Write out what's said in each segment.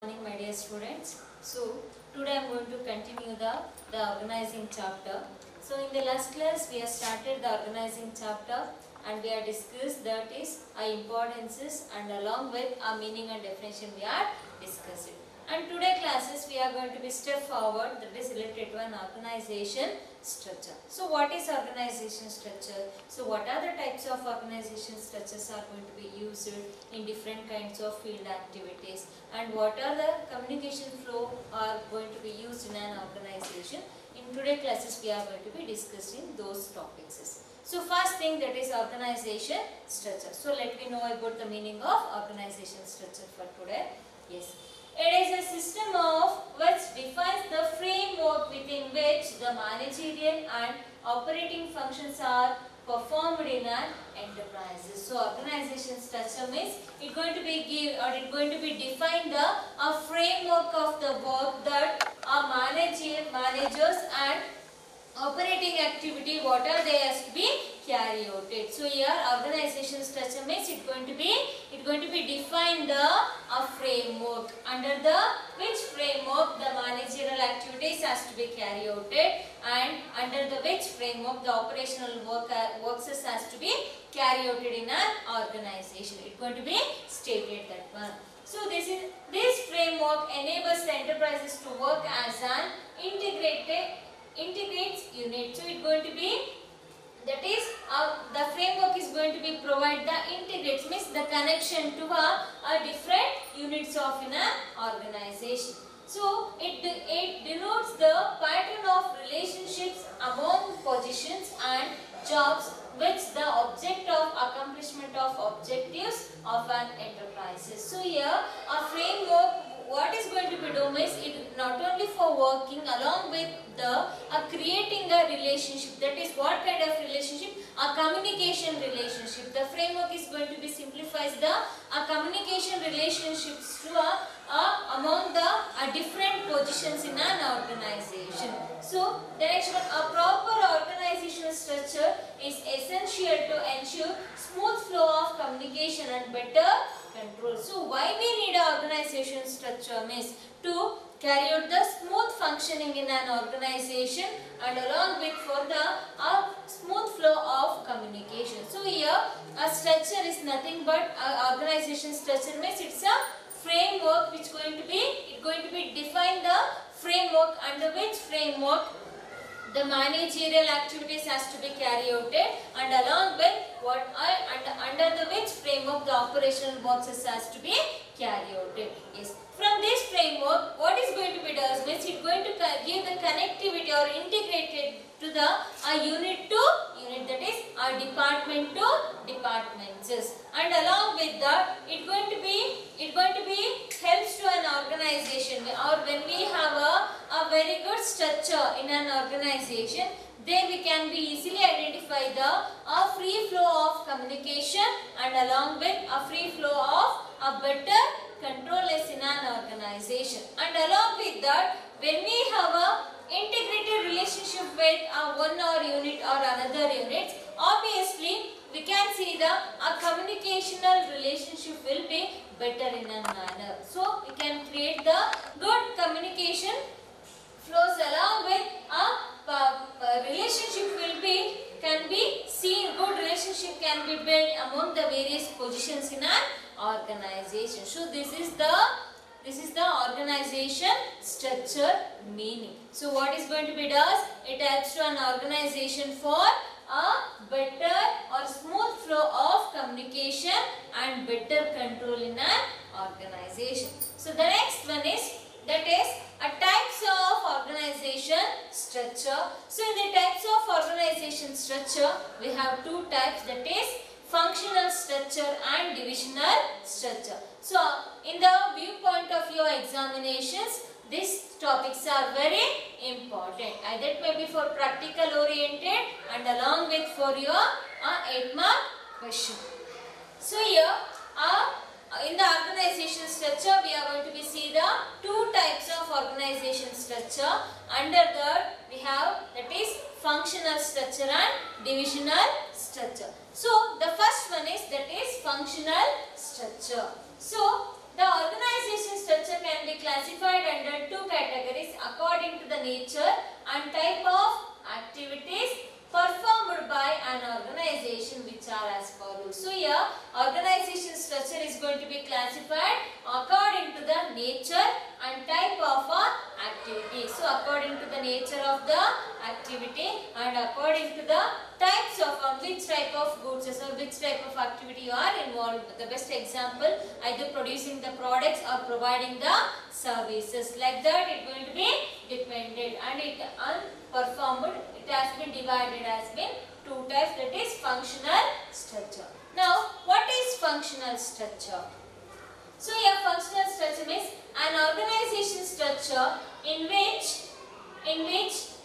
Morning, my dear students. So today I am going to continue the organizing chapter. So in the last class we have started the organizing chapter and we have discussed that is importances and along with our meaning and definition we are discussing. And today classes we are going to be step forward, that is related to an organization structure. So what is organization structure? So what are the types of organization structures are going to be used in different kinds of field activities, and what are the communication flow are going to be used in an organization? In today's classes we are going to be discussing those topics. So first thing, that is organization structure. So let me know about the meaning of organization structure for today. Yes. It is a system of which defines the framework within which the managerial and operating functions are performed in an enterprise. So organization structure means it going to be define the framework of the work that managers and operating activity, what are they has to be carry out it. So here organization structure means it going to be define the framework under the which framework the managerial activities has to be carry out it, and under the which framework the operational works has to be carry out in an organization. It going to be stated that one. So this framework enables the enterprises to work as an integrates unit. So it going to be, that is the framework is going to be provide the integrates means the connection to a different units of an organization. So it denotes the pattern of relationships among positions and jobs which the object of accomplishment of objectives of an enterprise. So here a framework, what is going to be done is it not only for working along with the creating a relationship, that is what kind of relationship? A communication relationship. The framework is going to be simplifies the communication relationships to among the different positions in an organization. So the next one, a proper organizational structure is essential to ensure smooth flow of communication and better control. So why we need an organization structure means to carry out the smooth functioning in an organization and along with for the smooth flow of communication. So here a structure is nothing but organization structure means it's a framework which going to be define the framework under which framework the managerial activities has to be carried out and along with under the which framework the operational works has to be carried out. Yes. From this framework, what is going to be done means it going to give the connectivity or integrated to the unit to unit, that is department to departments, and along with that it going to be helps to an organization, or when we have a very good structure in an organization, then we can be easily identify the free flow of communication and along with a free flow of a better control is in an organization. And along with that, when we have a integrated relationship with one or unit or another unit, obviously we can see the communicational relationship will be better in a manner. So we can create the good communication flows along with a relationship can be seen, good relationship can be built among the various positions in an organization. So this is the organization structure meaning. So what is going to be does? It helps to an organization for a better or smooth flow of communication and better control in an organization. So the next one is, that is a types of organization structure. So in the types of organization structure, we have two types, that is functional structure and divisional structure. So in the viewpoint of your examinations, these topics are very important. Either it may be for practical oriented and along with for your 8-mark question. So here in the organization structure, we are going to be see the two types of organization structure. Under that we have, that is functional structure and divisional structure. So the first one is, that is functional structure. So The organization structure can be classified under two categories according to the nature and type of activities performed by an organization, which are as follows. So here organization structure is going to be classified according to the nature and type of activity. So according to the nature of the activity and according to the types of which type of goods or which type of activity you are involved. The best example, either producing the products or providing the services. Like that it going to be dependent, and it performed, it has been divided as been two types, that is functional structure. Now what is functional structure? So here functional structure means an organization structure in which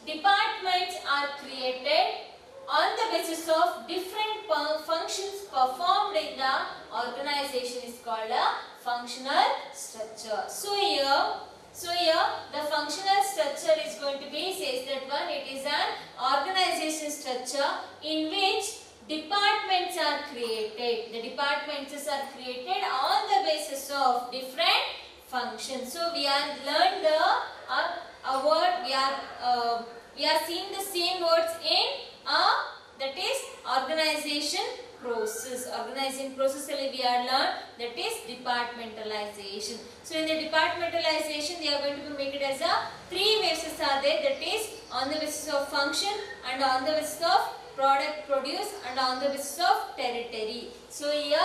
departments are created on the basis of different functions performed in the organization is called a functional structure. So here the functional structure is going to be, says that one, it is an organization structure in which departments are created. The departments are created on the basis of different functions. So we are learned a word, we are seeing the same words in that is organization process. Organizing process we are learned, that is departmentalization. So in the departmentalization they are going to be make it as a three bases are there, that is on the basis of function and on the basis of product produced and on the basis of territory. So here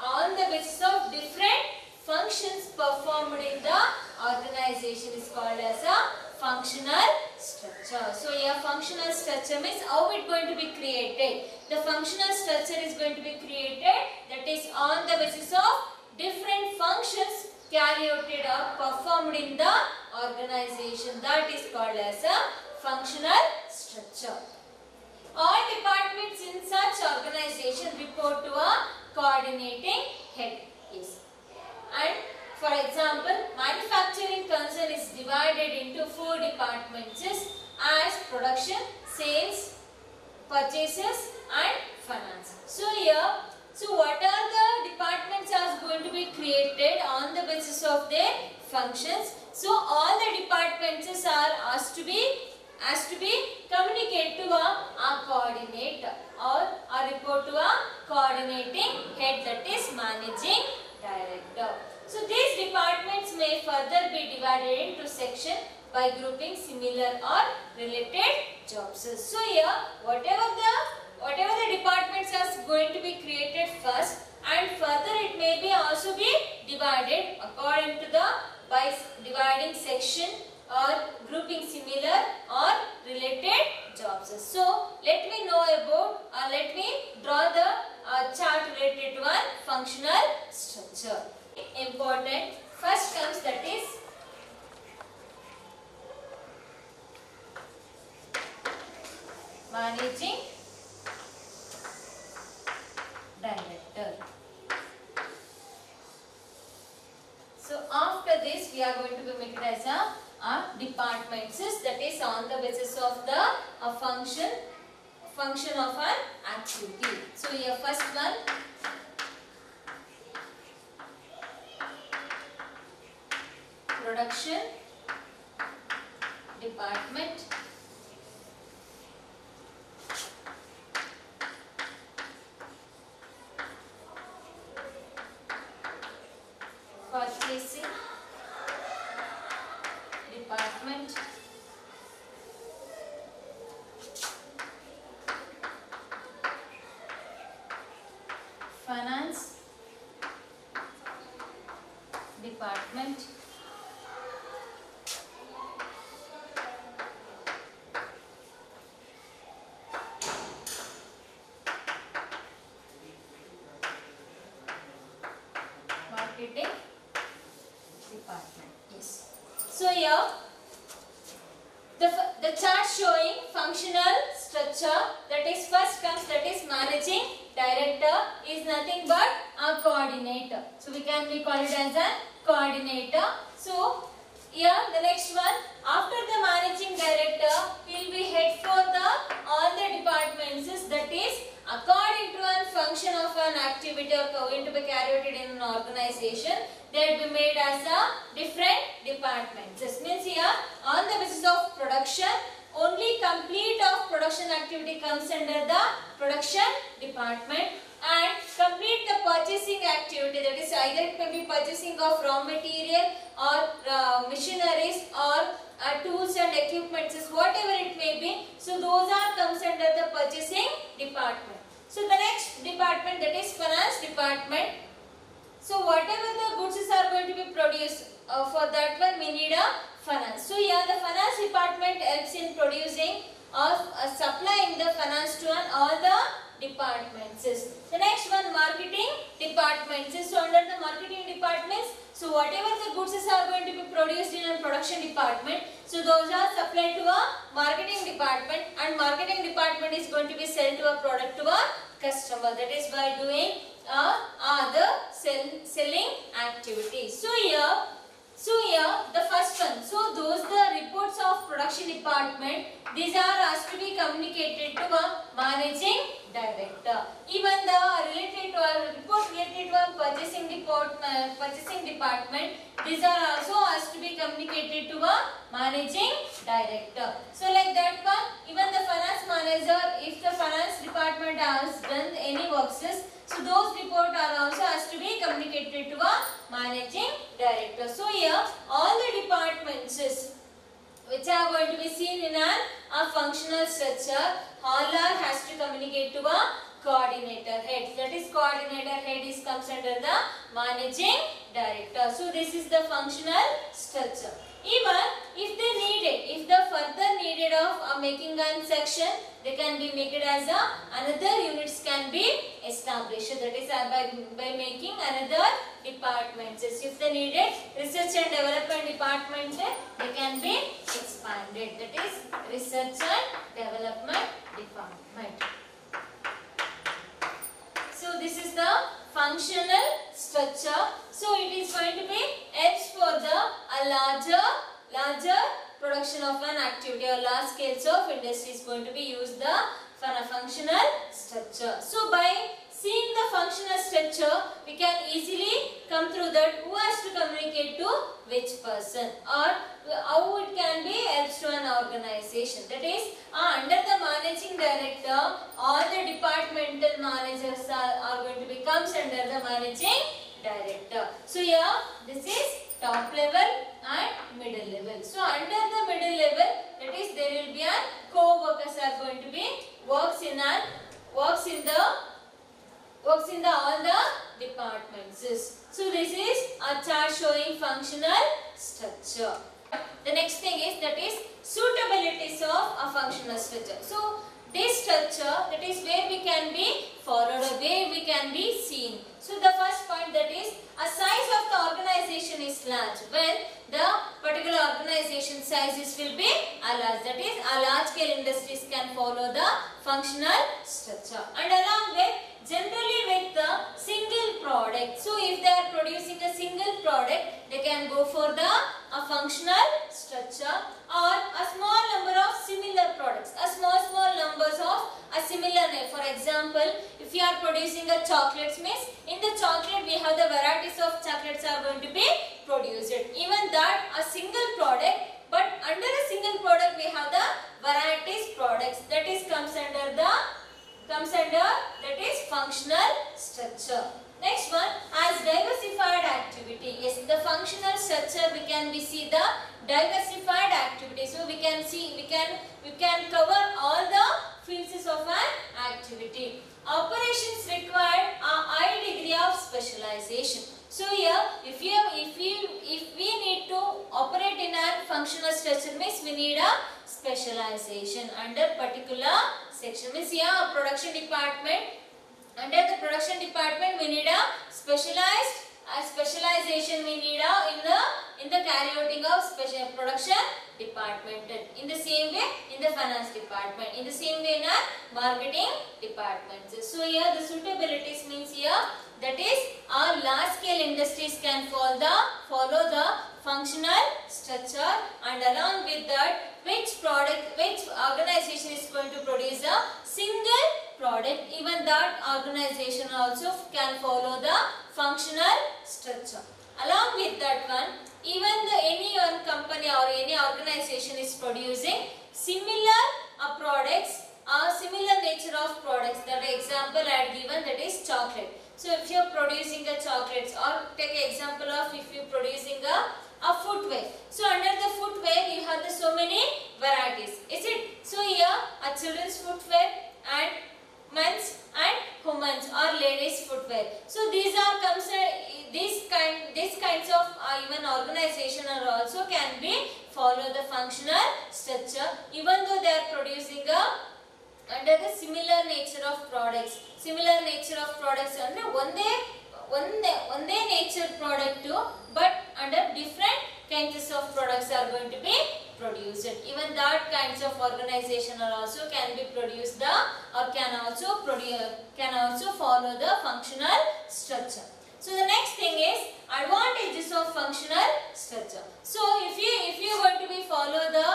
on the basis of different functions performed in the organization is called as a functional structure. So here functional structure means how it going to be created. The functional structure is going to be created, that is on the basis of different functions carried out or performed in the organization. That is called as a functional structure. All departments in such organization report to a coordinating head. Yes. And for example, manufacturing concern is divided into four departments as production, sales, purchases and finance. So here, what are the departments are going to be created on the basis of their functions? So all the departments are asked to be communicate to a coordinator or report to a coordinating head, that is managing director. So these departments may further be divided into sections by grouping similar or related jobs. So here whatever the departments are going to be created first, and further it may be also be divided according to the by dividing section or grouping similar or related jobs. So let me know about let me draw the chart related to one functional structure. Important. First comes, that is managing director. So after this we are going to be make it as a departments, that is on the basis of the function of an activity. So here first one, production department, purchasing department, finance department, marketing department. Yes. So here the chart showing functional structure, that is first comes, that is managing director is nothing but a coordinator. So we can call it as a coordinator. So here the next one, after the managing director he will be head for all the departments, that is according to a function of an activity activity or going to be carried out in an organization, they will be made as a different departments. This means here on the basis of production, only complete of production activity comes under the production department, and complete the purchasing activity, that is either it may be purchasing of raw material or machineries or tools and equipments, whatever it may be. So those are comes under the purchasing department. So the next department, that is finance department. So whatever the goods are going to be produced, for that one we need a finance. So here the finance department helps in producing or supplying the finance to all the departments. The next one, marketing departments. So under the marketing departments, so whatever the goods are going to be produced in a production department, so those are supplied to a marketing department, and marketing department is going to be sell to a product to a customer, that is by doing the selling activities. So here the first one, so those the reports of production department, these are asked to be communicated to a managing director. Even the related to a report related to a purchasing department, these are also asked to be communicated to a managing director. So like that one, even the finance manager, if the finance department has done any works, so those reports are also asked to be communicated to a managing director. So here all the departments which are going to be seen in a functional structure, all are has to communicate to a coordinator head. That is coordinator head is comes under the managing director. So this is the functional structure. Even if they need it, if the further needed of making an section, they can be made it as another units can be established. That is by making another departments. If they needed research and development department, they can be expanded. That is research and development department. So this is the functional structure. So it is going to be helps for the larger production of an activity or large scales of industry is going to be used the functional structure. So by seeing the functional structure, we can easily come through that who has to communicate to which person, or how it can be helps to an organization. That is under the managing director, all the departmental managers are going to become under the managing director. So here this is top level and middle level. So under the middle level, that is there will be a co-workers are going to be works in all the departments. So this is a chart showing functional structure. The next thing is that is suitabilities of a functional structure. So this structure, that is where we can be followed or where we can be seen. So the first point, that is a size of the organization is large when the particular organization sizes will be large. That is a large scale industries can follow the functional structure, and along with generally with the single product. So if they are producing a single product, they can go for the functional structure, or a small number of similar products, a small numbers of a similar name. For example, if you are producing a chocolates, means in the chocolate we have the varieties of chocolates are going to be produced. Even that a single product, but under a single product we have the varieties products, that is comes under that is functional structure. Next one, as diversified activity. Yes, the functional structure we can see the diversified activity. So we can cover all the fields of an activity. Operations require a high degree of specialization. So here, if we need to operate in a functional structure, means we need a specialization under particular section. Means here a production department. Under the production department, we need a specialization. We need in the carrying out of special production department. In the same way, in the finance department. In the same way, in our marketing department. So here the suitabilities means here, that is our large scale industries can follow the functional structure, and along with that, which organization is going to produce a single product, even that organization also can follow the functional structure. Along with that one, even any one company or any organization is producing similar products or similar nature of products. That example I had given, that is chocolate. So if you are producing a chocolates, or take an example of if you are producing a footwear. So under the footwear you have so many varieties, is it? So here a children's footwear and men's and women's or ladies footwear. So these are these kinds of even organization are also can be follow the functional structure, even though they are producing under the similar nature of products. Similar nature of products under one day nature product too, but under different kinds of products are going to be produced. Even that kinds of organization are also can be produced or can also follow the functional structure. So the next thing is advantages of functional structure. So if you are going to be follow the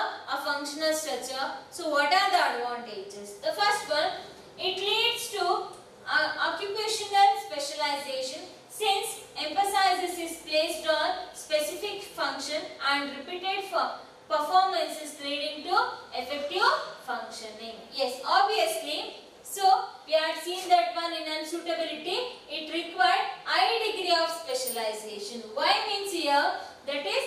functional structure, so what are the advantages? The first one, it leads to occupational specialization, since emphasis is placed on specific function and repeated performances leading to effective functioning. Yes, obviously. So we had seen that one in unsuitability, it required high degree of specialization. Why means here, that is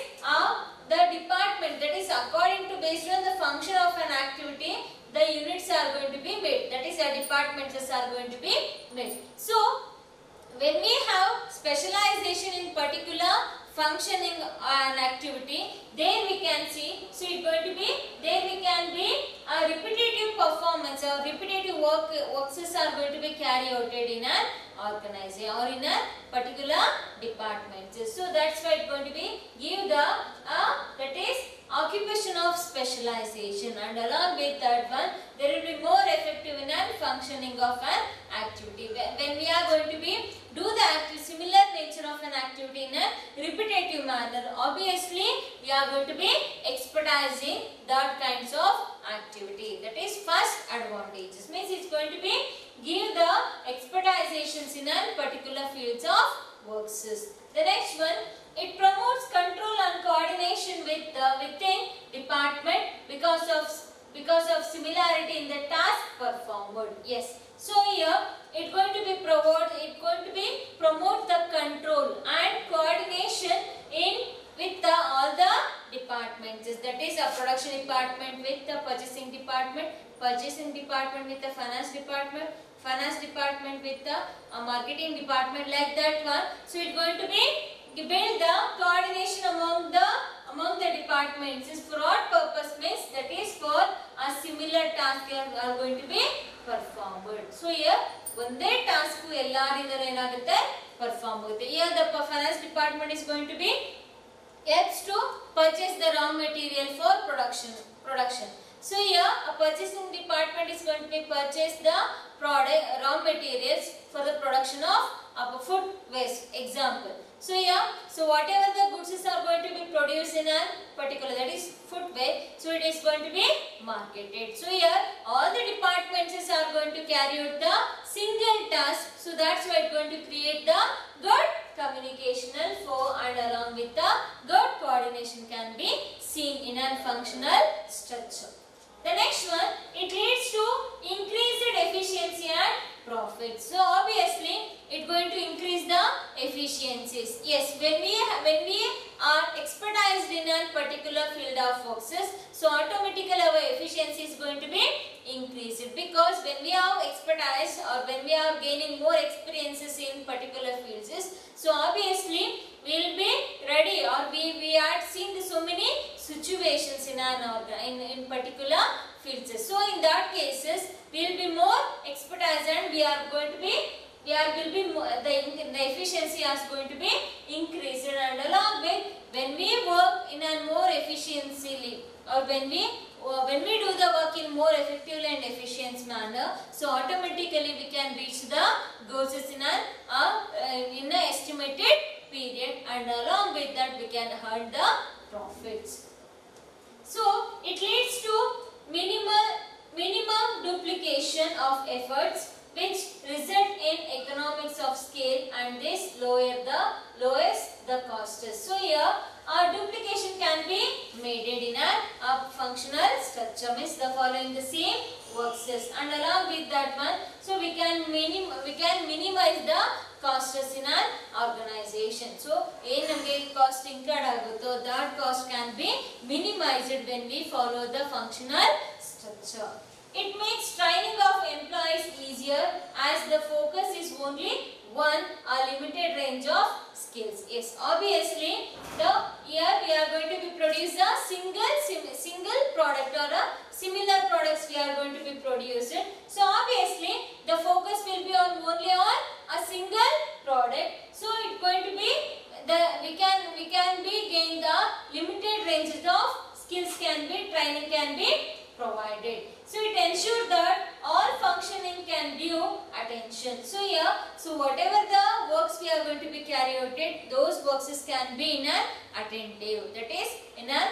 the department, that is according to based on the function of an activity, the units are going to be made, that is the departments are going to be made. So when we have specialization in particular functioning an activity, there we can see, so it going to be, there we can be a repetitive performance or repetitive works are going to be carried out in an organization or in a particular department. So that's why it's going to be give the that is occupation of specialization, and along with that one there will be more effective in a functioning of an activity. When we are going to be do the similar nature of an activity in a repetitive manner, obviously we are going to be expertising that kinds of activity. That is first advantages, means it's going to be give the expertizations in a particular fields of works. The next one, it promotes control and coordination within department because of similarity in the task performed. Yes. So here it going to be promote the control and coordination with all the departments. That is a production department with the purchasing department with the finance department with the marketing department, like that one. So it's going to be build the coordination among the departments. Is for what purpose? Means that is for a similar task are going to be performed. So here one day task ellarinda enagutte perform agutte. Here the finance department is going to be helps to purchase the raw material for production. So here a purchasing department is going to be purchase the raw materials for the production of food waste, example. So here, so whatever the goods are going to be produced in a particular, that is footwear, so it is going to be marketed. So here all the departments are going to carry out the single task, so that's why it's going to create the good communicational flow, and along with the good coordination can be seen in a functional structure. The next one, it leads to increased efficiency and profit. So obviously it going to increase the efficiencies. Yes, when we are expertised in a particular field of works, so automatically our efficiency is going to be increased, because when we are expertise or when we are gaining more experiences in particular fields, so obviously we will be ready, or we had seen so many situations in particular fields. So in that cases we will be more expertise, and we are going to be the efficiency is going to be increased, and along with when we work in a more efficiently, or when we do the work in more effective and efficient manner, so automatically we can reach the goals in an estimated period, and along with that we can earn the profits. So it leads to minimum duplication of efforts, which result in economics of scale, and this lowers the cost. So here duplication can be made in a functional structure, means the following the same works, and along with that one, so we can minimize the costs in an organization. So ಏನು ನಮಗೆ cost incurred ಆಗುತ್ತೋ that cost can be minimized when we follow the functional structure. It makes training of employees easier as the focus is only one a limited range of skills. Yes, obviously here we are going to be produce a single product or a similar products we are going to be produced. So obviously the focus will be on only on a single product. So it's going to be we can be gain the limited ranges of skills training can be provided. So it ensures that all functioning can due attention. So here, so whatever the works we are going to be carried out, those works can be in an attentive, that is in an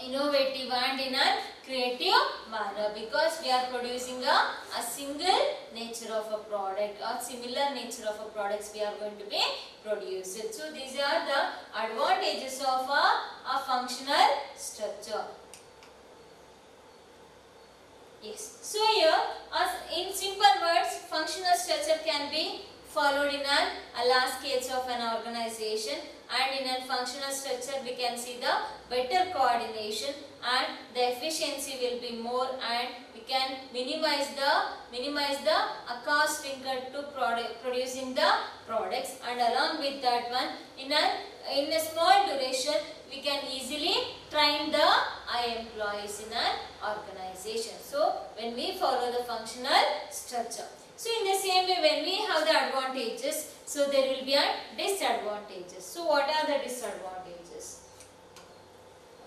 innovative and in a creative manner, because we are producing a single nature of a product or similar nature of a products we are going to be produced. So these are the advantages of a functional structure. Yes. So here, in simple words, functional structure can be followed in a large scales of an organization, and in a functional structure we can see the better coordination and the efficiency will be more, and we can minimize the cost incurred to producing the products, and along with that one, in a small duration we can easily train the employees in an organization. So when we follow the functional structure, so in the same way when we have the advantages, so there will be a disadvantages. So what are the disadvantages?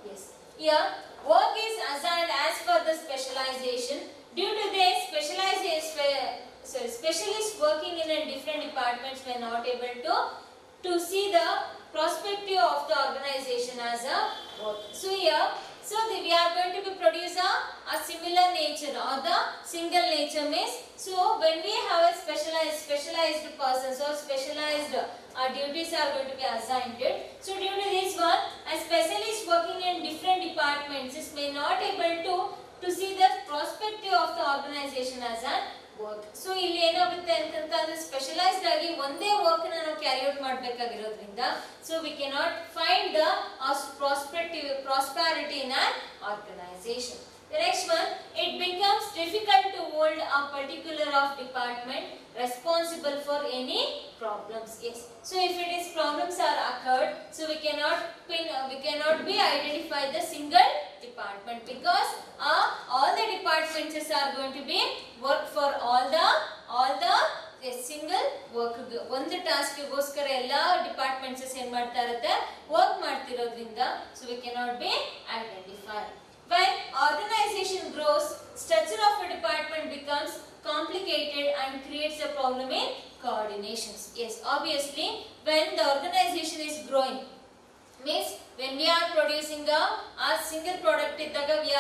Yes, here work is assigned as per the specialization. Due to this specialists working in a different departments were not able to see the perspective of the organization as a work. So here, we are going to be produce a similar nature or the single nature means, so when we have a specialized persons or specialized duties are going to be assigned. So due to this one, a specialist working in different departments may not able to see the perspective of the organization as a work. So ಇಲ್ಲಿ ಏನಾಗುತ್ತೆ ಅಂತಂದ್ರೆ specialised ಆಗಿ ಒಂದೇ work ನ ನಾವು carry out ಮಾಡಬೇಕಾಗಿರೋದ್ರಿಂದ, so we cannot find the prosperity in an organization. The next one, it becomes difficult to hold a particular department responsible for any problems. Yes. So if it is problems are occurred, so we cannot be identify the single department, because all the departments are going to be work for all the single work. ಒಂದು task ಗೋಸ್ಕರ ಎಲ್ಲ departments ಏನು ಮಾಡ್ತಾ ಇರುತ್ತೆ, work ಮಾಡ್ತಿರೋದ್ರಿಂದ, so we cannot be identified. When organization grows, structure of a department becomes complicated and creates a problem in coordinations. Yes, obviously when the organization is growing, means when we are producing a single product idaga we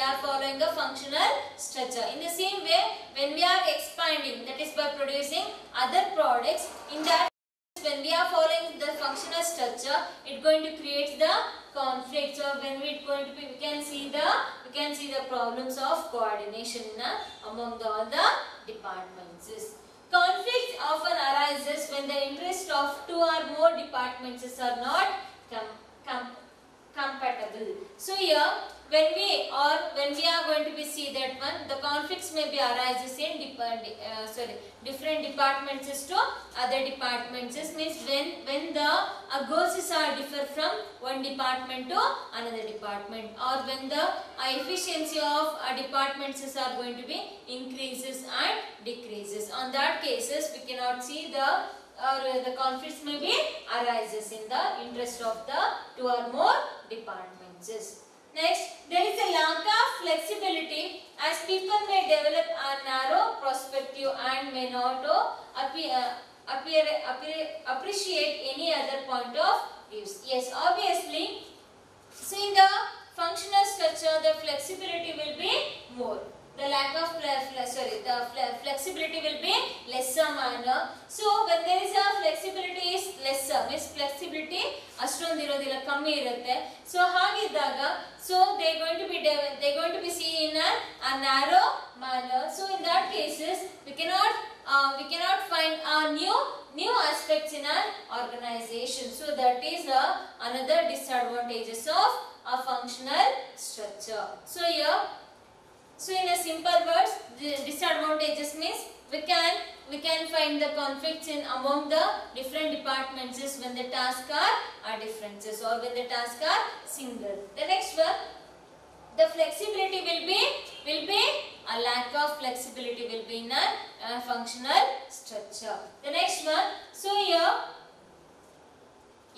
are following a functional structure. In the same way, when we are expanding, that is by producing other products, in that when we are following the functional structure, it going to create the conflicts, or when we can see the problems of coordination among all the departments. Conflicts often arises when the interest of two or more departments are not compatible. So here when we are going to be see that one, the conflicts may be arises in different departments to other departments. Means when the goals are differ from one department to another department, or when the efficiency of departments are going to be increases and decreases. On that cases we cannot see the conflicts may be arises in the interest of the two or more departments. Next, there is a lack of flexibility as people may develop a narrow perspective and may not appreciate any other point of views. Yes, obviously, so in the functional structure the flexibility will be more. the lack of flexibility will be lesser manner. So when there is a flexibility is lesser, means flexibility ಅಷ್ಟೊಂದು ಇರೋದಿಲ್ಲ, ಕಮ್ಮಿ ಇರುತ್ತೆ. So ಹಾಗಿದ್ದಾಗ so they going to be seen in a narrow manner. So in that cases we cannot find new aspects in an organization. So that is another disadvantages of a functional structure. So here, so in a simple words, the disadvantages means we can find the conflicts in among the different departments is when the tasks are differences or when the tasks are single. The next one, the flexibility will be a lack of flexibility will be in a functional structure. The next one, so here,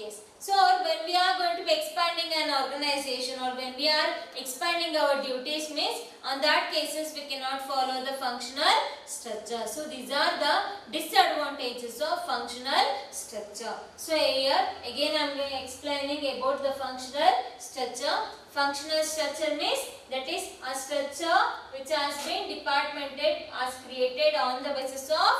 yes, so when we are going to be expanding an organization or when we are expanding our duties means on that cases we cannot follow the functional structure. So these are the disadvantages of functional structure. So here again I am explaining about the functional structure. Functional structure means that is a structure which has been departmented as created on the basis of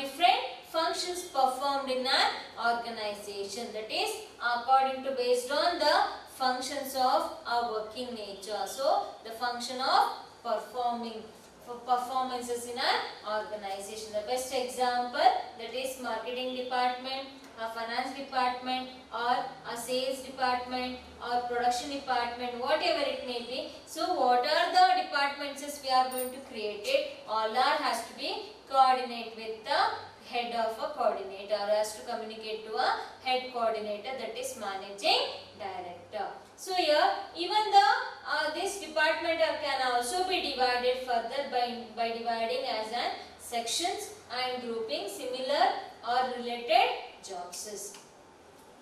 different functions performed in an organization, that is according to based on the functions of a working nature. So the function of performances in an organization. The best example, that is marketing department, a finance department or a sales department or production department, whatever it may be. So what are the departments we are going to create it, all are has to be coordinate with the head of a coordinator or has to communicate to a head coordinator, that is managing director. So here even the this department can also be divided further by dividing as an sections and grouping similar or related jobs.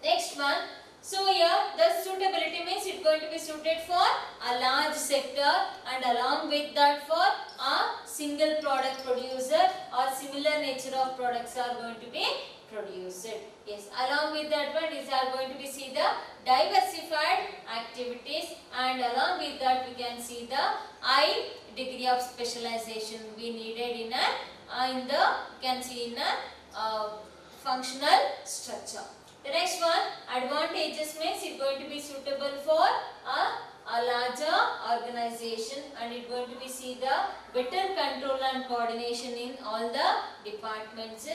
Next one, so here the suitability means it going to be suited for a large sector and along with that for a single product producer or similar nature of products are going to be produced. Yes, along with that one is are going to be see the diversified activities, and along with that we can see the high degree of specialization we needed in the can see in a functional structure. The next one, advantages means it going to be suitable for a larger organization and it going to be see the better control and coordination in all the departments,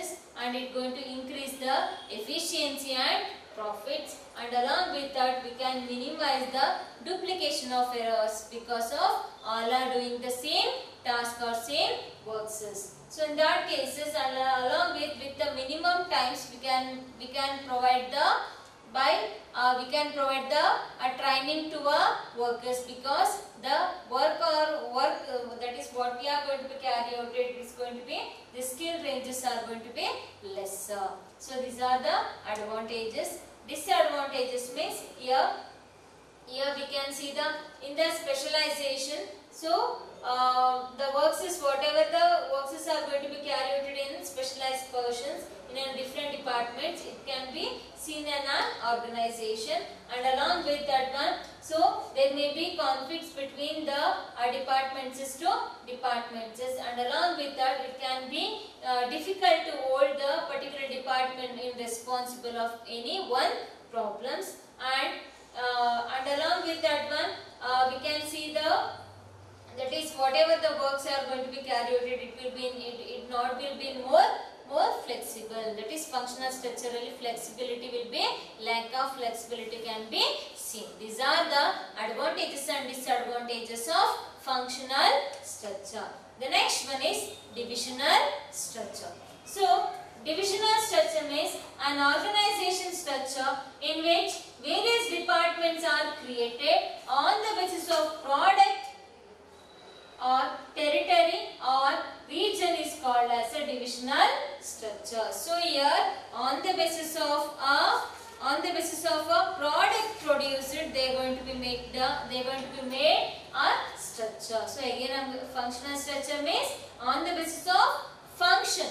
and it going to increase the efficiency and profits, and along with that we can minimize the duplication of errors because of all are doing the same task or same works. So in that cases along with the minimum times we can provide the training to our workers, because the work that is what we are going to be carry out, it is going to be the skill ranges are going to be lesser. So these are the advantages. Disadvantages means here we can see the in the specialization. So the works is whatever the works are going to be carried out in specialized portions in a different departments, it can be seen in an organization, and along with that one, so there may be conflicts between the departments to departments, and along with that it can be difficult to hold the particular department in responsible of any one problems, and along with that one we can see the that is whatever the works are going to be carried out, it will be more flexible. That is functional structurally flexibility will be lack of flexibility can be seen. These are the advantages and disadvantages of functional structure. The next one is divisional structure. So divisional structure means an organization structure in which various departments are created on the basis of product or territory or region is called as a divisional structure. So here on the basis of a product produced, they are going to be made a structure. So again functional structure means on the basis of function.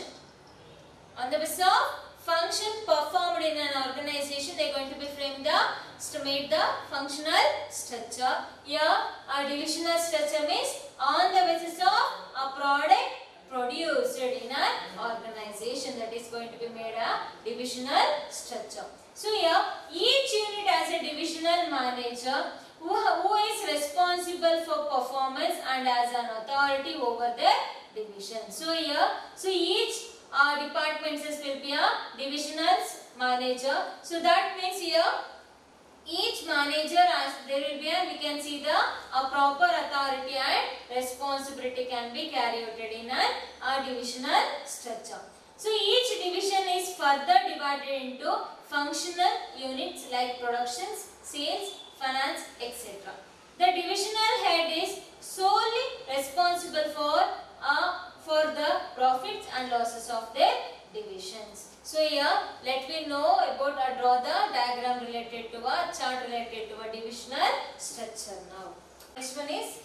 On the basis of function performed in an organization, they are going to be framed to make the functional structure. Here a divisional structure means on the basis of a product produced in an organization. That is going to be made a divisional structure. So here each unit has a divisional manager who is responsible for performance and has an authority over the division. So here, each department will be a divisional manager. So that means here each manager there will be we can see the proper authority and responsibility can be carried out in a divisional structure. So each division is further divided into functional units like productions, sales, finance, etc. The divisional head is solely responsible for the profits and losses of their divisions. So here let me know about draw the diagram related to a chart related to a divisional structure now. Next one is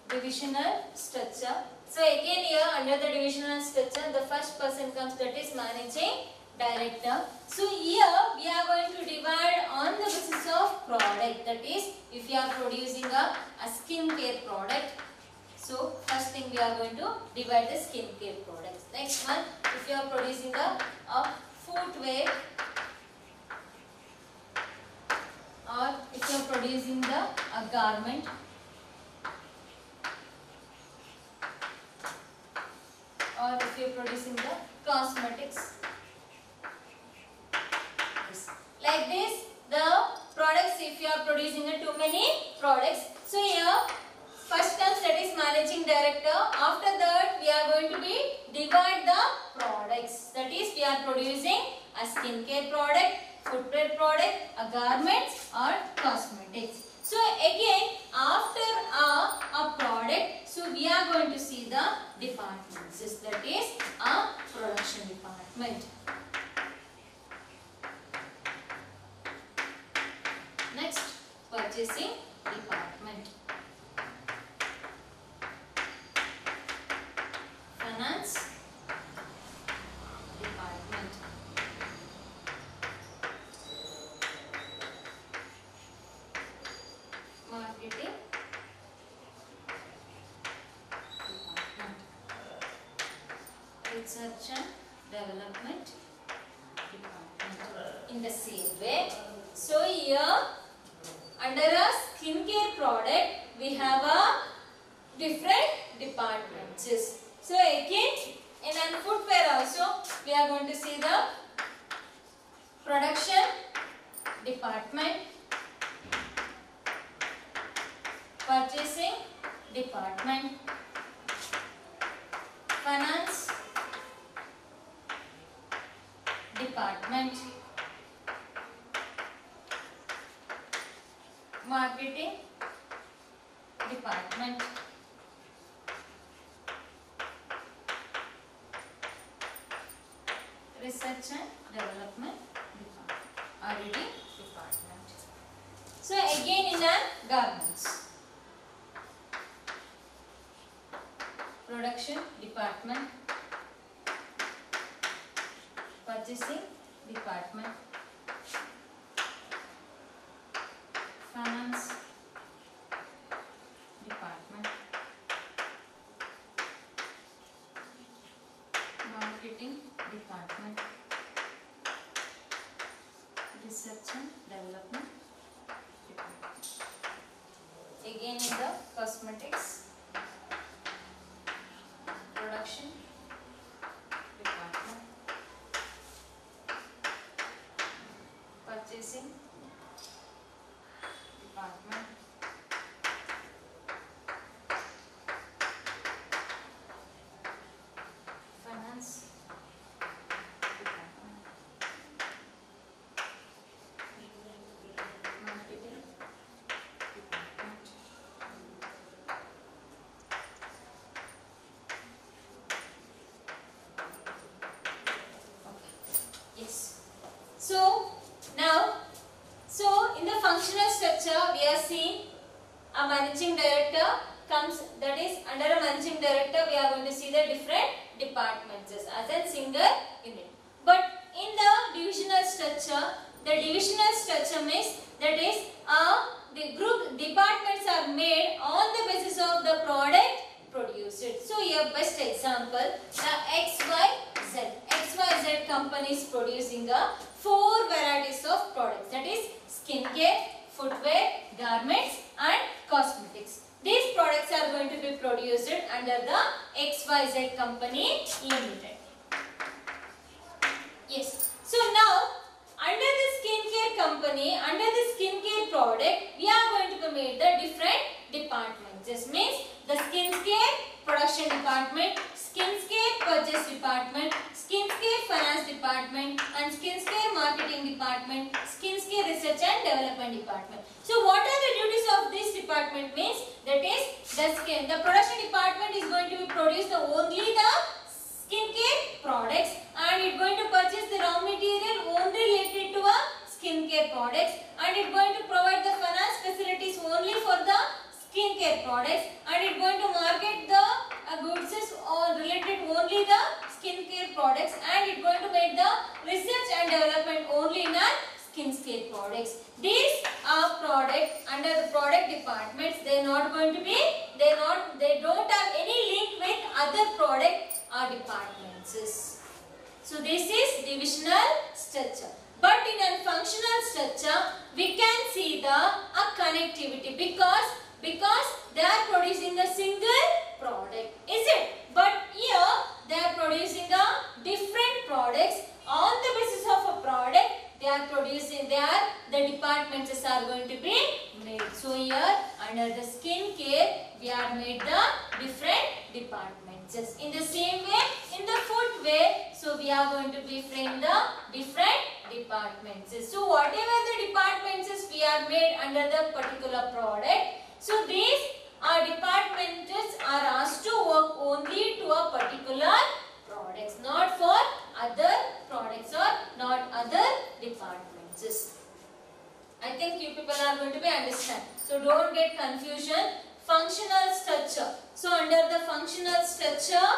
divisional structure. So again here under the divisional structure the first person comes, that is managing director. So here we are going to divide on the basis of product, that is if you are producing a skincare product. So first thing we are going to divide the skincare products. Next one, if you are producing a footwear, or if you are producing a garment, or if you are producing the cosmetics. Like this, the products, if you are producing too many products. So here first comes, that is managing director. After that we are going to divide the products. That is we are producing a skincare product, footwear product, a garments or cosmetics. So again after a product, so we are going to see the departments. That is a production department. Next, purchasing department. Finance department. Marketing department. Research and development department. In the same way, so here under a skincare product we have a different departments. So again in a footwear also we are going to see the production department, purchasing department, finance department, marketing department, research and development department, R&D department. So again in a garments, production department, purchasing department, finance department, marketing department, research and development department. Again in the cosmetics, production department, purchasing department, finance department, marketing department. Okay. Yes. So now, in the functional structure we are seeing a managing director comes, that is under a managing director we are going to see the different departments as a single unit. But in the divisional structure means that is the group departments are made on the basis of the product produced. So here best example, the XYZ company is producing 4 varieties of products, that is skincare, footwear, garments and cosmetics. These products are going to be produced under the XYZ company limited. Yes. So now under the skincare company, under the skincare product, we are going to make the different departments. This means the skincare production department, skincare purchase department, skincare finance department and skincare marketing department, skincare research and development department. So what are the duties of this department means, that is the production department is going to be produce only the skincare products and it going to purchase the raw material only related to skincare products and it going to provide the finance facilities only for the skincare products and it going to market the goods or related only the skincare products and it going to make the research and development only in skincare products. These are products under the product departments. They don't have any link with other product or departments. So this is divisional structure. But in a functional structure, we can see the connectivity because they are producing a single product, is it? But here they are producing different products on the basis of a product. The departments are going to be made. So here under the skincare, we are made the different departments. In the same way, in the footwear, so we are going to be frame the different departments. So whatever the departments we are made under the particular product, so these departments are asked to work only to a particular products, not for other products or not other departments. I think you people are going to be understand. So don't get confusion. Functional structure. So under the functional structure,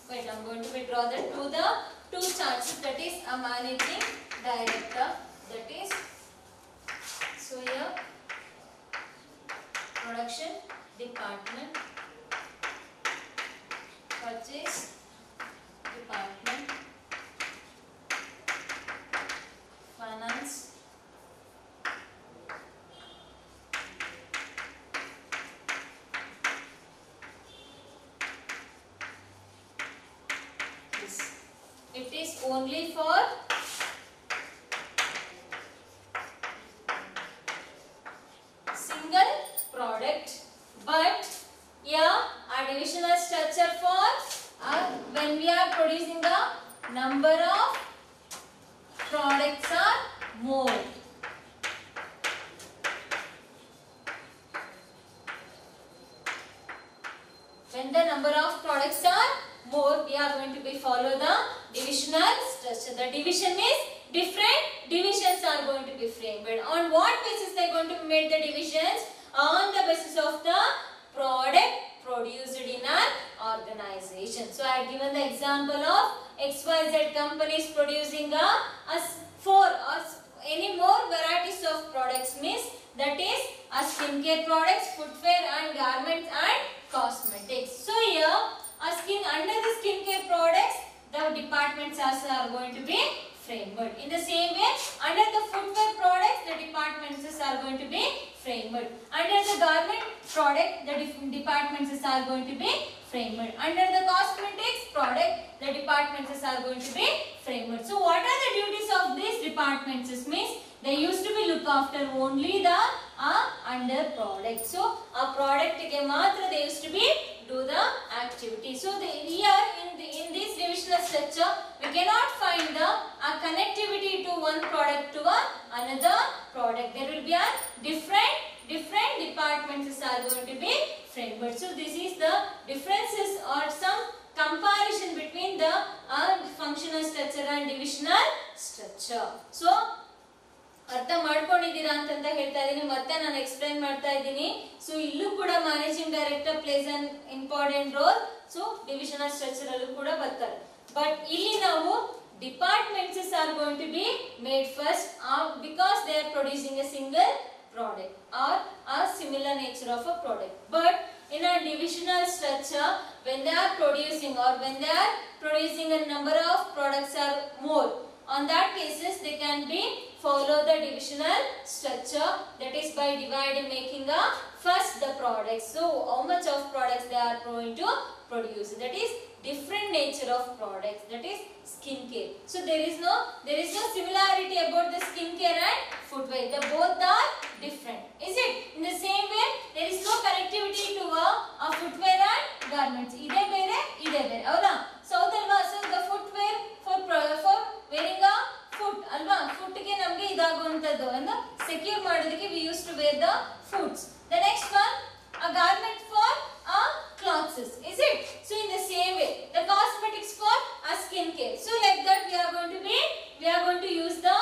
wait, I'm going to be draw the two charts. That is a managing director. That is, so here production department, purchase department, finance, it is only for single product, but here our divisional structure for when we are producing the number of products are more. When the number of products are more, we are going to be follow the divisional structure. The division means different divisions are going to be framed. But on what basis they are going to make the divisions? On the basis of the product produced in an organization. So I have given the example of XYZ companies producing four or any more varieties of products, means that is skincare products, footwear and garments and cosmetics. So here under the skincare products, the departments also are going to be framed. In the same way, under the footwear products, the departments are going to be framed. Under the garment product, the departments are going to be framed. Under the cosmetics product, the departments are going to be framed. So what are the duties of these departments? Means they used to be look after only the under product. So a product ke matra they used to be do the activity. So here in this divisional structure, we cannot find the connectivity to one product to another product. There will be a different departments are going to be framed. So this is the differences or some comparison between the functional structure and divisional structure. So ಅರ್ಥ ಮಾಡ್ಕೊಂಡಿದ್ದೀರಾ ಅಂತ ಹೇಳ್ತಾ ಇದ್ದೀನಿ. ಮತ್ತೆ ನಾನು explain ಮಾಡ್ತಾ ಇದ್ದೀನಿ. So ಇಲ್ಲೂ ಕೂಡ managing director plays an important role. So divisional structure ಅಲ್ಲೂ ಕೂಡ ಬರ್ತಾರೆ. ಬಟ್ ಇಲ್ಲಿ ನಾವು departments are going to be made first because they are producing a single product or a similar nature of a product. But in a divisional structure, when they are producing a number of products are more, on that cases they can be follow the divisional structure, that is by dividing, making a first the products. So how much of products they are going to produce, that is different nature of products, that is skincare. So there is no similarity about the skincare and footwear. The both are different, is it? In the same way, there is no connectivity to a footwear and garments. Ide bere, avada. So the footwear for wearing a foot, alva. Foot ke namge idaguntadu and secure madadike we used to wear the foots. The next one, a garment for clothes, is it? So in the same way, the cosmetics for a skincare. So like that we are going to use the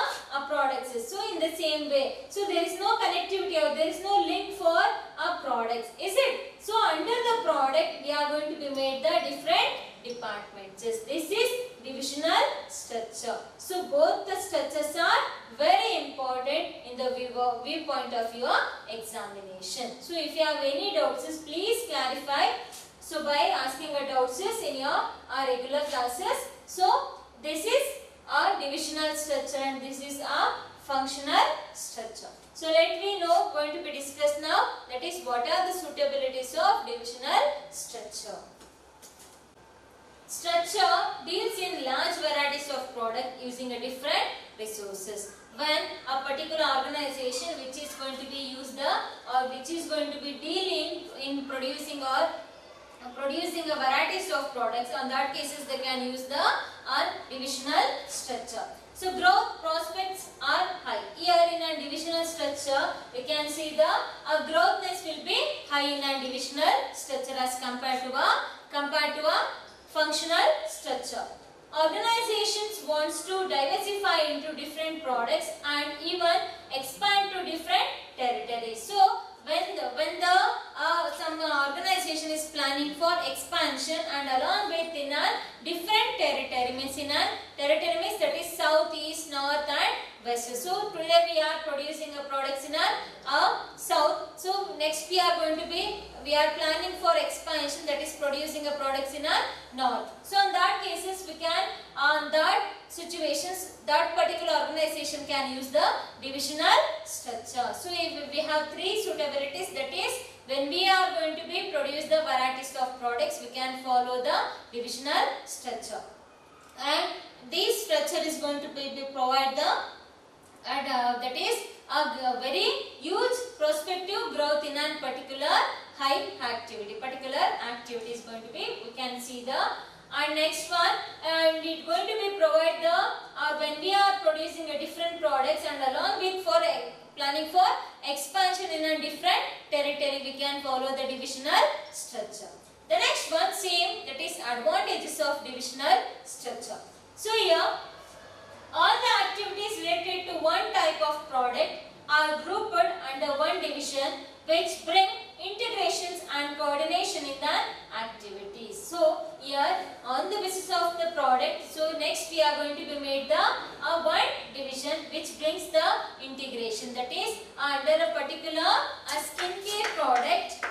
products. So in the same way, so there is no connectivity or there is no link for products, is it? So under the product we are going to be made the different departments. This is divisional structure. So both the structures are very important in the viewpoint of your examination. So if you have any doubts, please clarify. So by asking a doubts in your regular classes. So this is a divisional structure and this is a functional structure. So let me know, going to be discussed now, that is what are the suitabilities of divisional structure. Structure deals in large varieties of product using a different resources. When a particular organization which is going to be used or which is going to be dealing in producing a varieties of products, on that cases they can use the divisional structure. So growth prospects are high. Here in a divisional structure, we can see the growthness will be high in a divisional structure as compared to a functional structure. Organizations wants to diversify into different products and even expand to different territories. So when some organization is planning for expansion and along with in a different territory, means that is south, east, north and west. So today we are producing a products in a south. So next we are planning for expansion, that is producing a products in a north. So in that cases we can, on that situations, that particular organization can use the divisional structure. So if we have three suitabilities, that is when we are going to be produce the varieties of products, we can follow the divisional structure. And this structure is going to be provide the that is a very huge prospective growth in a particular high activity. Particular activity is going to be, we can see the next one, and it going to be provide the when we are producing a different products and along with for planning for expansion in a different territory, we can follow the divisional structure. The next one, same, that is advantages of divisional structure. So here all the activities related to one type of product are grouped under one division, which bring integrations and coordination in the activities. So here on the basis of the product, so next we are going to be made the one division which brings the integration, that is under a particular skincare product.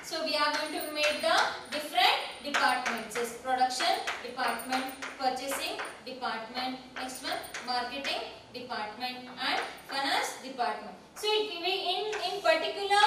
So we are going to make the different departments, is production department, purchasing department, next one marketing department and finance department. So it will be in particular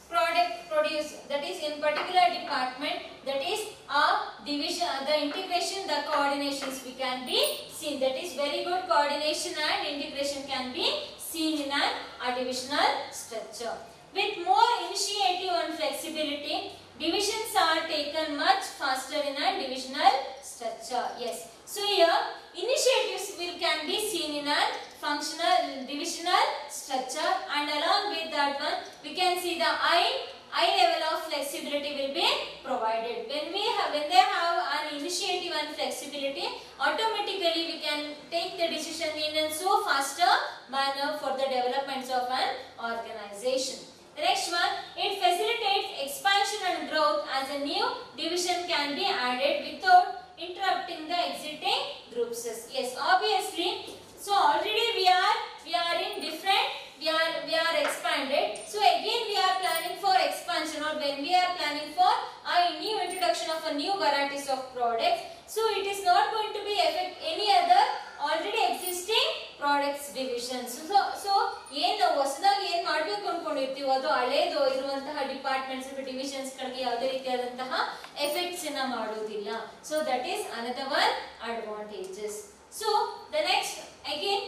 product produce, that is in particular department, that is a division, the integration, the coordinations we can be seen, that is very good coordination and integration can be seen in a divisional structure. With more initiative and flexibility, divisions are taken much faster in a divisional structure. Yes. So here initiatives can be seen in a functional divisional structure, and along with that one we can see the high level of flexibility will be provided. When they have an initiative and flexibility, automatically we can take the decision in a so faster manner for the developments of an organization. The next one, it facilitates expansion and growth as a new division can be added without interrupting the exiting groups. Yes, obviously. So already we are in different, we are expanded. So again we are planning for expansion, or when we are planning for a new introduction of a new varieties of products. So it is not going to be affect any other already existing products divisions. So ಏನು ಹೊಸದಾಗಿ ಏನು ಮಾಡಬೇಕು ಅನ್ಕೊಂಡಿರ್ತೀವೋ ಅದು ಹಳೇದು ಇರುವಂತಹ departments divisions ಗಳಿಗೆ ಯಾವುದೇ ರೀತಿಯಾದಂತಹ ಎಫೆಕ್ಟ್ಸ್ ಅನ್ನು ಮಾಡೋದಿಲ್ಲ. So that is another one advantages. So the next again,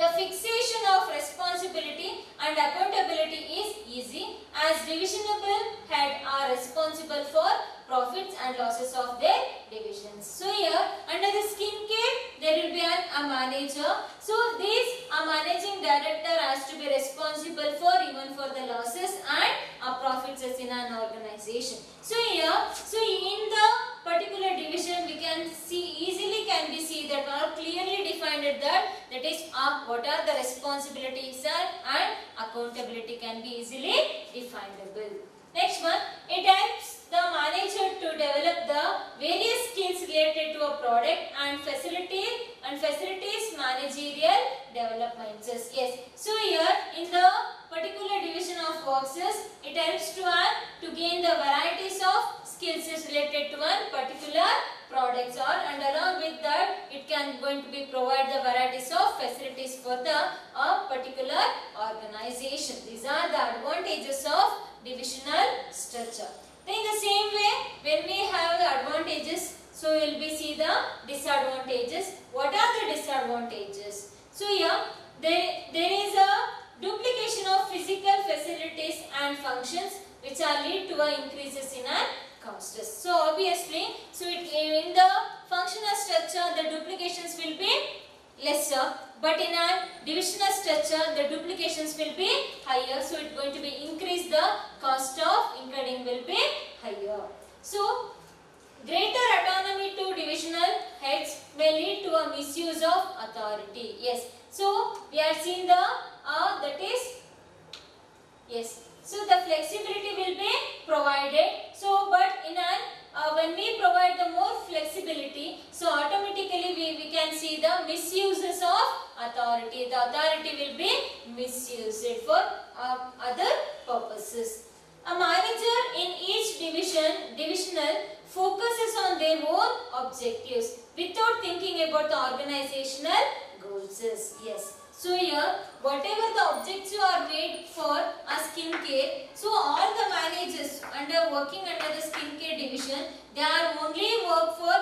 the fixation of responsibility and accountability is easy as divisional head are responsible for profits and losses of their divisions. So here under the skincare there will be a manager. So this a managing director has to be responsible for even for the losses and profits as in an organization. So here, so in the particular division we can see easily can be see that are clearly defined that is what are the responsibilities and accountability can be easily definable. Next one, it helps the manager to develop the various skills related to a product and facilities managerial developments. Yes, so here in the particular division of boxes, it helps to gain the varieties of skills related to one particular products, or and along with that it can going to be provide the varieties of facilities for the particular organization. These are the advantages of divisional structure. Then in the same way, when we have the advantages, so we will be see the disadvantages. What are the disadvantages? So here there is a duplication of physical facilities and functions which are lead to a increases in a costs. So obviously, so in the functional structure the duplications will be lesser, but in a divisional structure the duplications will be higher. So it's going to be increase the cost of incurring will be higher. So greater autonomy to divisional heads may lead to a misuse of authority. Yes, so we are seeing the that is yes. So the flexibility will be provided. So but in an when we provide the more flexibility, so automatically we can see the misuses of authority. The authority will be misused for other purposes. A manager in each divisional focuses on their own objectives without thinking about the organizational goals. Yes. So here, whatever the objects you are made for a skincare, so all the managers working under the skincare division, they are only work for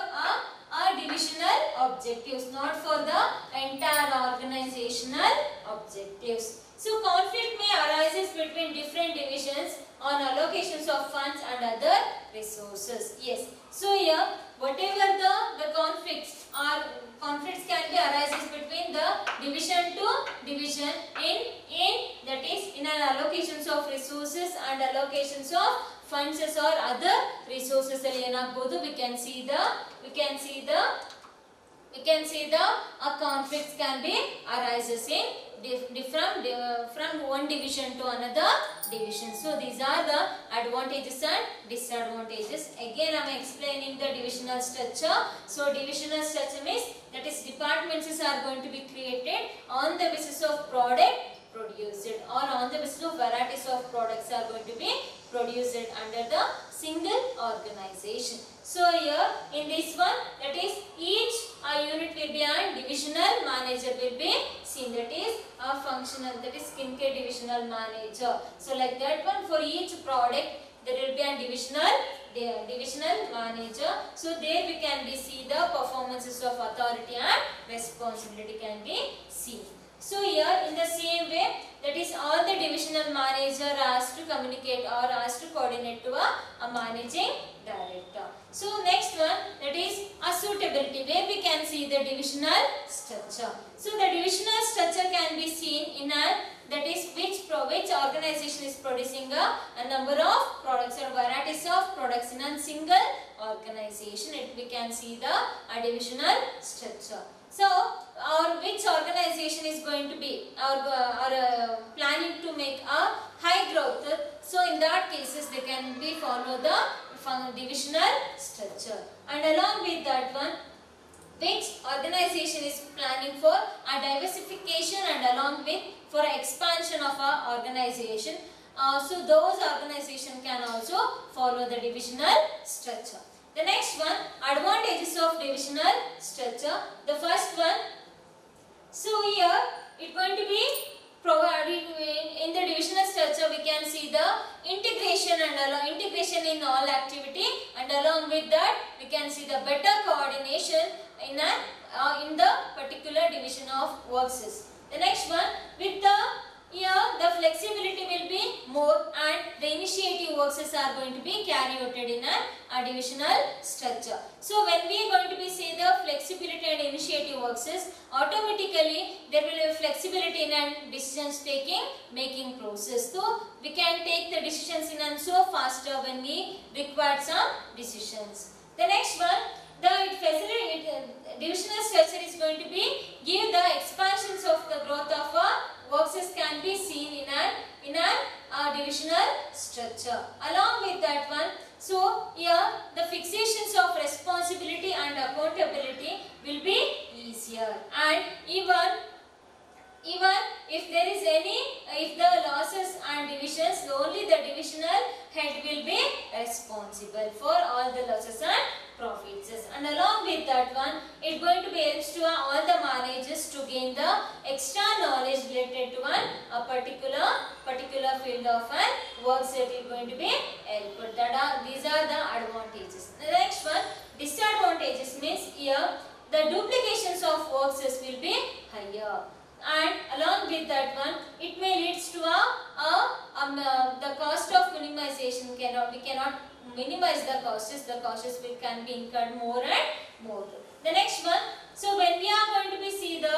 a divisional objectives, not for the entire organizational objectives. So conflict may arise between different divisions on allocations of funds and other resources. Yes. So here, whatever the conflicts can be arises between the division to division in that is in an allocations of resources and allocations of funds or other resources. We can see the conflicts can be arises in from one division to another division. So these are the advantages and disadvantages. Again I am explaining the divisional structure. So divisional structure means that is departments are going to be created on the basis of product produced, or on the basis of varieties of products are going to be produced under the single organization. So here in this one, that is each unit will be a divisional manager will be seen, that is a functional, that is skincare divisional manager. So like that one, for each product there will be a divisional manager. So there we can be see the performances of authority and responsibility can be seen. So here in the same way, that is all the divisional manager has to communicate or has to coordinate to a managing director. So next one, that is a suitability, where we can see the divisional structure. So the divisional structure can be seen in a, that is which organization is producing a number of products or varieties of products in a single organization. We can see the divisional structure. So, or which organization is going to be planning to make a high growth. So, in that cases they can be follow the divisional structure. And along with that one, which organization is planning for a diversification and along with for expansion of our organization. So those organization can also follow the divisional structure. The next one, advantages of divisional structure. The first one, so here it going to be provided in the divisional structure. We can see the integration and integration in all activity, and along with that we can see the better coordination in the particular division of works. The next one, with the here the flexibility will be more and the initiative works are going to be carried out in a divisional structure. So when we are going to be say the flexibility and initiative works, automatically there will be flexibility in a decisions making process. So we can take the decisions in and so faster when we require some decisions. The next one, divisional structure is going to be give the expansions of the growth of works can be seen in a divisional structure. Along with that one, so here the fixations of responsibility and accountability will be easier, and even if there is if the losses and divisions, only the divisional head will be responsible for all the losses and profits. And along with that one, it going to be helps to all the managers to gain the extra knowledge related to a particular field of works that is going to be helpful. These are the advantages. The next one, disadvantages means here the duplications of works will be higher. And along with that one, it may leads to the cost of minimization we cannot minimize the costs. The costs can be incurred more and more. The next one, so when we are going to be see the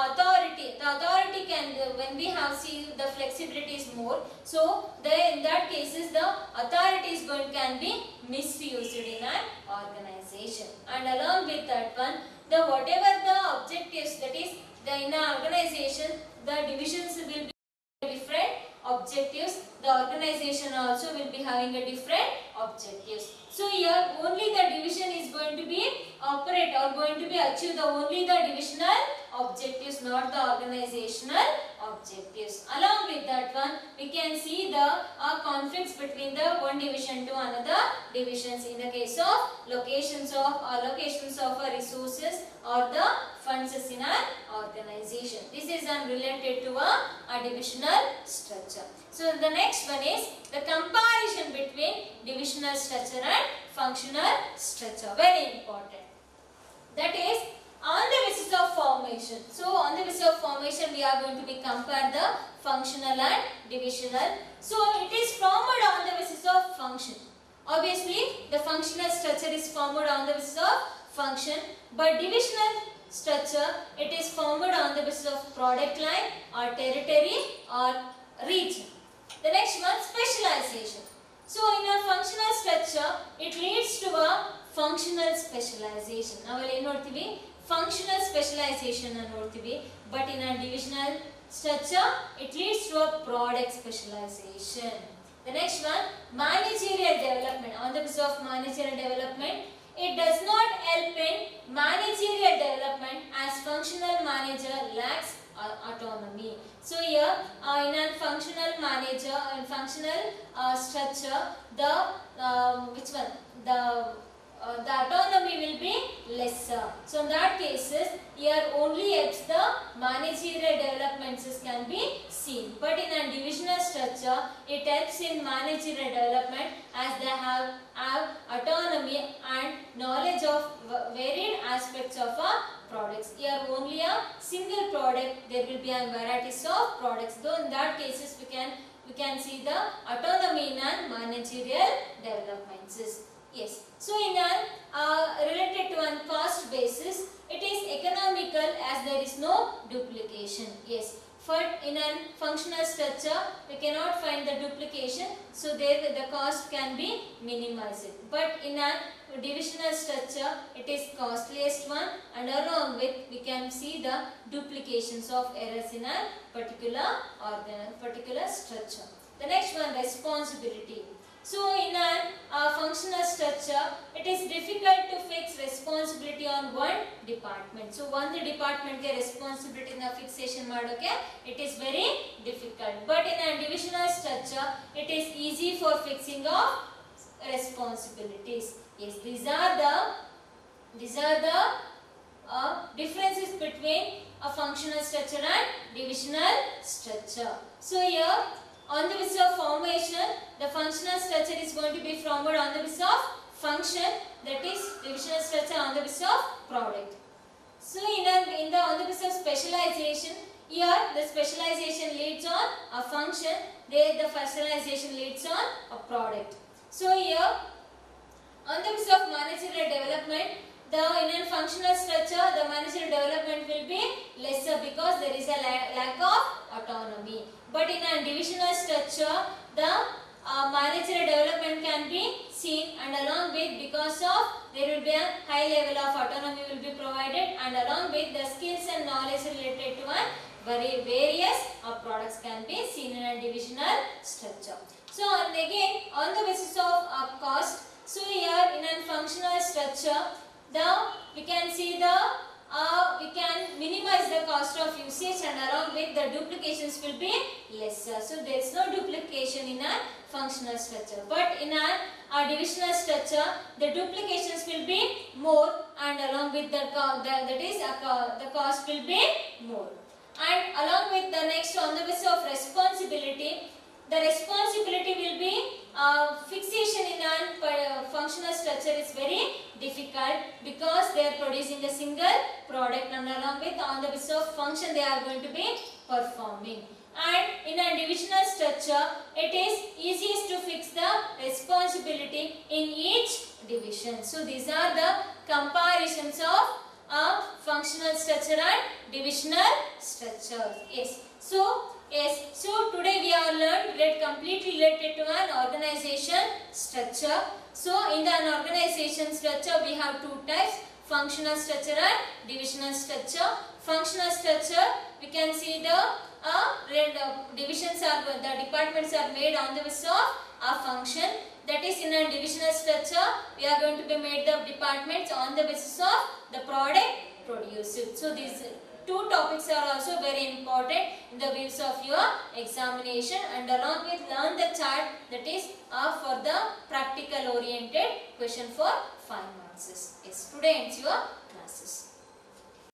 authority can when we have see the flexibility is more. So in that cases the authority is can be misused in an organization. And along with that one, the whatever the objectives, that is in an organization, the divisions will be different objectives. The organization also will be having a different objectives. So here only the division is going to be operate or going to be achieve the only the divisional objectives, not the organizational objectives. Along with that one, we can see the conflicts between the one division to another divisions in the case of locations of allocations of resources or the funds in an organization. This is related to a divisional structure. So the next one is the comparison between divisional structure and functional structure. Very important. That is on the basis of formation. So on the basis of formation, we are going to be compare the functional and divisional. So it is formed on the basis of function. Obviously, the functional structure is formed on the basis of function, but divisional structure, it is formed on the basis of product line or territory or region. The next one, specialization. So in a functional structure, it leads to a functional specialization. Now we will note functional specialization but in a divisional structure, it leads to a product specialization. The next one, managerial development. On the basis of managerial development, it does not help in managerial development as functional manager lacks autonomy. So here in a functional manager and functional structure, the autonomy will be lesser. So in that cases, here only helps the managerial developments can be seen. But in a divisional structure, it helps in managerial development as they have autonomy and knowledge of varied aspects of products. Here only a single product, there will be a varieties of products. Though in that cases we can see the autonomy in a managerial developments. Yes. So in a related to a cost basis, it is economical as there is no duplication. Yes. But in a functional structure, we cannot find the duplication, so there the cost can be minimized. But in a divisional structure, it is costliest one, and along with we can see the duplications of errors in a particular structure. The next one, responsibility. So in a functional structure, it is difficult to fix responsibility on one department. So one department ke responsibility na fixation madoke, it is very difficult. But in a divisional structure, it is easy for fixing of responsibilities. Yes, these are the differences between a functional structure and divisional structure. So here, on the basis of formation, the functional structure is going to be formed on the basis of function, that is divisional structure on the basis of product. So on the basis of specialization, here the specialization leads on a function, there the specialization leads on a product. So here, on the basis of managerial development, in a functional structure, the managerial development will be lesser because there is a lack of autonomy. But in a divisional structure, the managerial development can be seen, and along with, because of there will be a high level of autonomy will be provided, and along with the skills and knowledge related to various products can be seen in a divisional structure. So and again, on the basis of cost, so here in a functional structure, we can see we can minimize the cost of usage, and along with the duplications will be lesser. So there is no duplication in a functional structure. But in a divisional structure, the duplications will be more, and along with the cost will be more. And along with the next, on the basis of responsibility, the responsibility will be fixation in a functional structure is very difficult because they are producing a single product, and along with on the basis of function they are going to be performing. And in a divisional structure, it is easiest to fix the responsibility in each division. So these are the comparisons of a functional structure and divisional structure. Yes. So today we have learned completely related to an organization structure. So in an organization structure, we have two types: functional structure and divisional structure. Functional structure, we can see the departments are made on the basis of a function. That is, in a divisional structure, we are going to be made the departments on the basis of the product produced. So these two topics are also very important in the views of your examination, and along with learn the chart, that is for the practical oriented question for 5 marks. Yes, today ends your class.